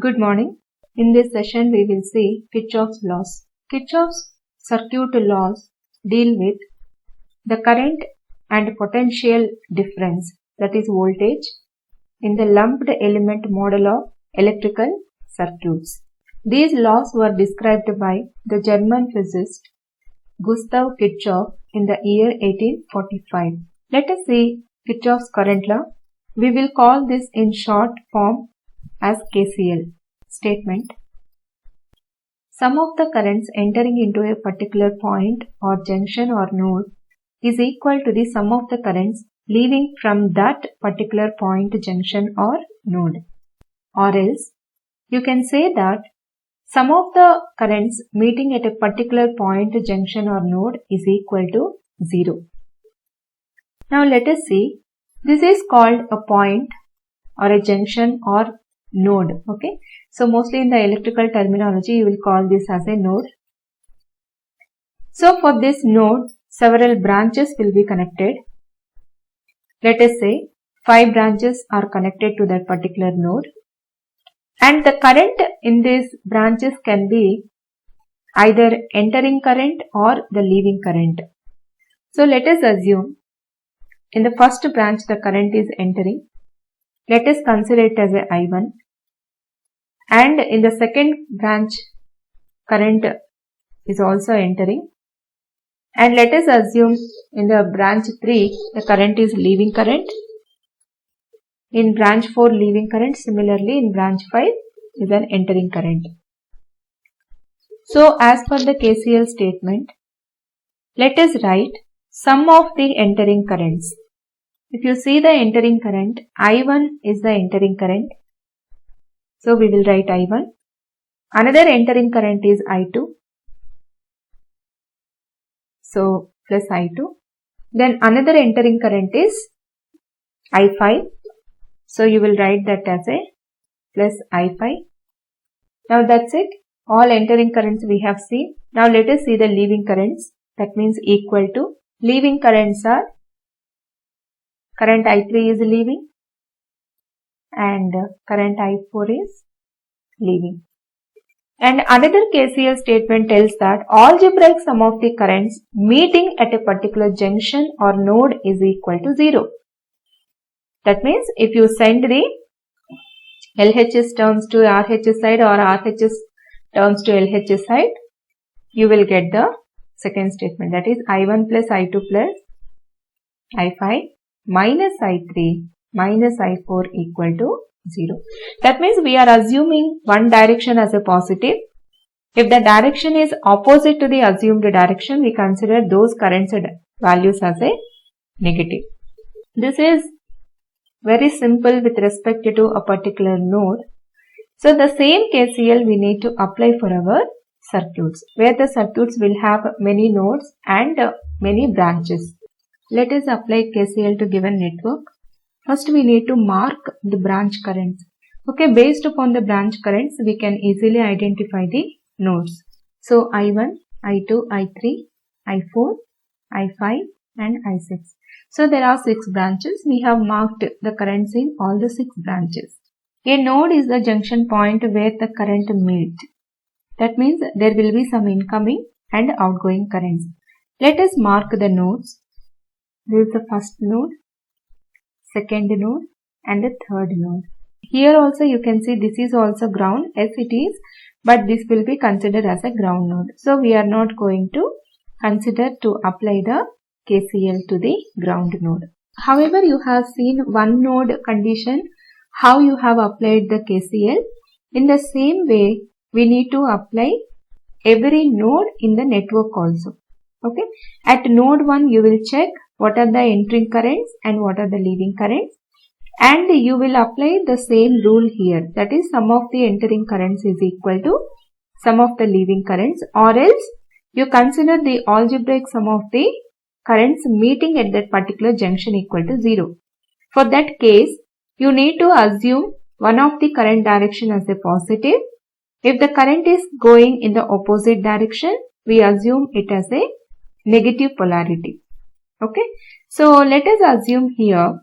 Good morning. In this session, we will see Kirchhoff's laws. Kirchhoff's circuit laws deal with the current and potential difference, that is voltage, in the lumped element model of electrical circuits. These laws were described by the German physicist Gustav Kirchhoff in the year 1845. Let us see Kirchhoff's current law. We will call this in short form as KCL. Statement: sum of the currents entering into a particular point or junction or node is equal to the sum of the currents leaving from that particular point, junction or node. Or else, you can say that sum of the currents meeting at a particular point, junction or node is equal to 0. Now let us see. This is called a point or a junction or node. Okay. So mostly in the electrical terminology, you will call this as a node. So for this node, several branches will be connected. Let us say 5 branches are connected to that particular node. And the current in these branches can be either entering current or the leaving current. So let us assume in the first branch the current is entering. Let us consider it as a I1. And in the second branch current is also entering. And let us assume in the branch 3 the current is leaving current. In branch 4 leaving current. Similarly in branch 5 is an entering current. So as per the KCL statement, let us write sum of the entering currents. If you see the entering current, I1 is the entering current. So we will write I1. Another entering current is I2. So plus I2. Then another entering current is I5. So you will write that as a plus I5. Now that's it. All entering currents we have seen. Now let us see the leaving currents. That means equal to leaving currents are current I3 is leaving and current I4 is leaving. And another KCL statement tells that algebraic sum of the currents meeting at a particular junction or node is equal to 0. That means if you send the LHS terms to RHS side or RHS terms to LHS side, you will get the second statement, that is I1 plus I2 plus I5 minus I3 minus I4 equal to 0. That means we are assuming one direction as a positive. If the direction is opposite to the assumed direction, we consider those currents values as a negative. This is very simple with respect to a particular node. So the same KCL we need to apply for our circuits, where the circuits will have many nodes and many branches. Let us apply KCL to given network. First we need to mark the branch currents. Okay, based upon the branch currents, we can easily identify the nodes. So I1, I2, I3, I4, I5 and I6. So there are 6 branches. We have marked the currents in all the 6 branches. A node is the junction point where the current meet. That means there will be some incoming and outgoing currents. Let us mark the nodes. This is the first node, second node and the third node. Here also you can see this is also ground. Yes, it is, but this will be considered as a ground node. So we are not going to consider to apply the KCL to the ground node. However, you have seen one node condition, how you have applied the KCL. In the same way, we need to apply every node in the network also. Okay. At node 1, you will check what are the entering currents and what are the leaving currents. And you will apply the same rule here. That is, sum of the entering currents is equal to sum of the leaving currents. Or else, you consider the algebraic sum of the currents meeting at that particular junction equal to 0. For that case, you need to assume one of the current direction as a positive. If the current is going in the opposite direction, we assume it as a negative polarity. Okay. So let us assume here,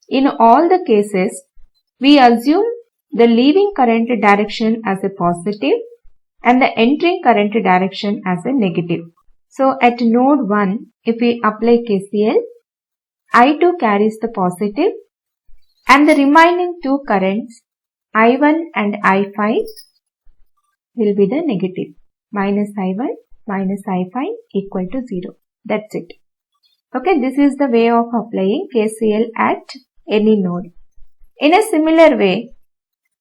in all the cases, we assume the leaving current direction as a positive and the entering current direction as a negative. So at node 1, if we apply KCL, I2 carries the positive and the remaining two currents I1 and I5 will be the negative. Minus I1 minus I5 equal to 0. That's it. Okay, this is the way of applying KCL at any node. In a similar way,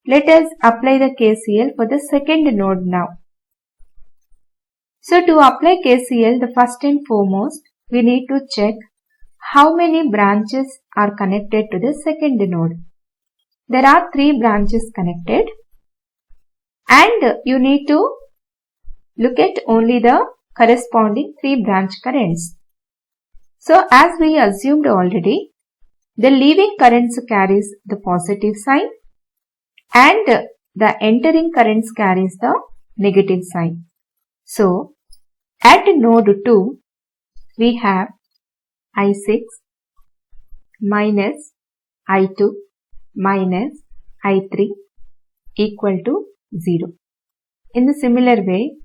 let us apply the KCL for the second node now. So to apply KCL, the first and foremost, we need to check how many branches are connected to the second node. There are 3 branches connected and you need to look at only the corresponding 3 branch currents. So as we assumed already, the leaving currents carries the positive sign and the entering currents carries the negative sign. So at node 2, we have I6 minus I2 minus I3 equal to 0. In the similar way,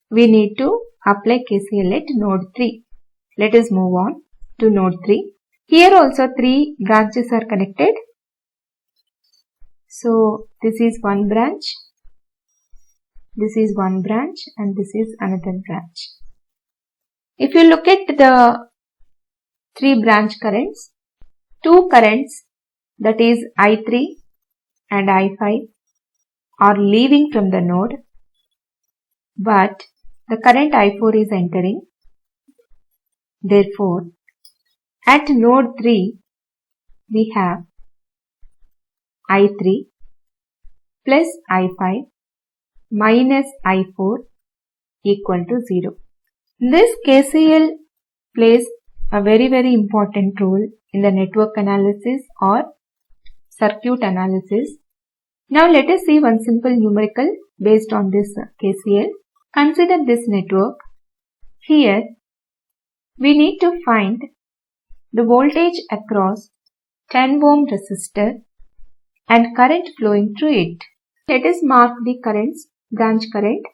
we need to apply KCL at node 3. Let us move on to node 3. Here also 3 branches are connected. So this is one branch, this is one branch and this is another branch. If you look at the 3 branch currents, 2 currents, that is I3 and I5 are leaving from the node, but the current I4 is entering. Therefore, at node 3, we have I3 plus I5 minus I4 equal to 0. This KCL plays a very important role in the network analysis or circuit analysis. Now let us see one simple numerical based on this KCL. Consider this network. Here we need to find the voltage across 10 ohm resistor and current flowing through it. Let us mark the currents, branch current.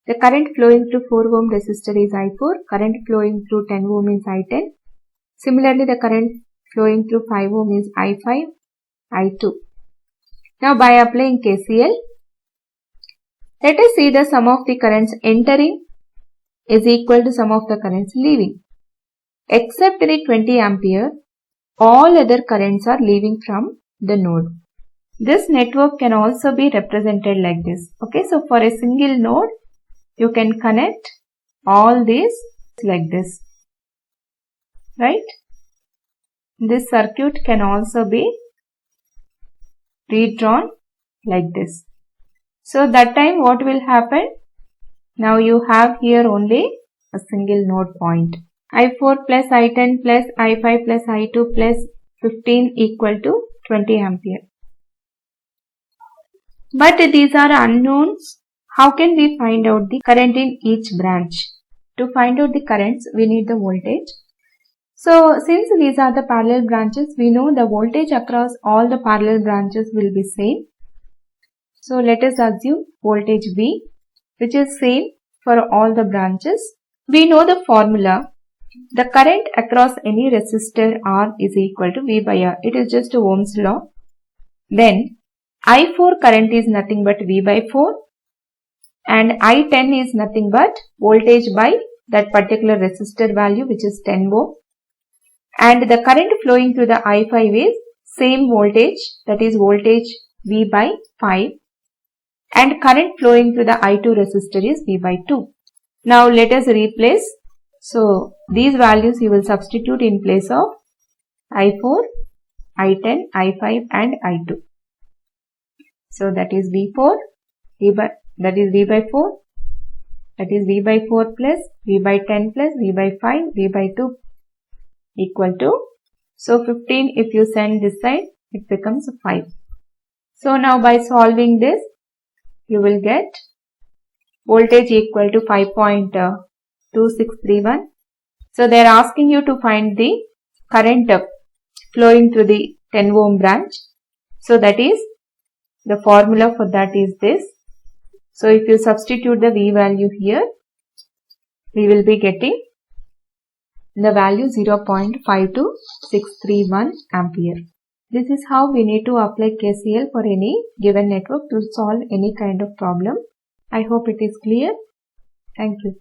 The current flowing through 4 ohm resistor is I4, current flowing through 10 ohm is I10. Similarly, the current flowing through 5 ohm is I5, I2. Now by applying KCL, let us see the sum of the currents entering is equal to sum of the currents leaving. Except the 20 ampere, all other currents are leaving from the node. This network can also be represented like this. Okay, so for a single node, you can connect all these like this, right? This circuit can also be redrawn like this. So that time what will happen? Now you have here only a single node point. I4 plus I10 plus I5 plus I2 plus 15 equal to 20 ampere. But these are unknowns. How can we find out the current in each branch? To find out the currents, we need the voltage. So since these are the parallel branches, we know the voltage across all the parallel branches will be same. So let us assume voltage V, which is same for all the branches. We know the formula. The current across any resistor R is equal to V by R. It is just Ohm's law. Then I4 current is nothing but V by 4 and I10 is nothing but voltage by that particular resistor value, which is 10 ohm. And the current flowing through the I5 is same voltage, that is voltage V by 5, and current flowing through the I2 resistor is V by 2. Now let us replace. So these values you will substitute in place of I4, I10, I5 and I2. So that is V4, that is V by 4, that is V by 4 plus V by 10 plus V by 5, V by 2 equal to, so 15 if you send this side, it becomes 5. So now by solving this, you will get voltage equal to 5.2631. So they are asking you to find the current flowing through the 10 ohm branch. So that is The formula for that is this. So if you substitute the V value here, we will be getting the value 0.52631 ampere. This is how we need to apply KCL for any given network to solve any kind of problem. I hope it is clear. Thank you.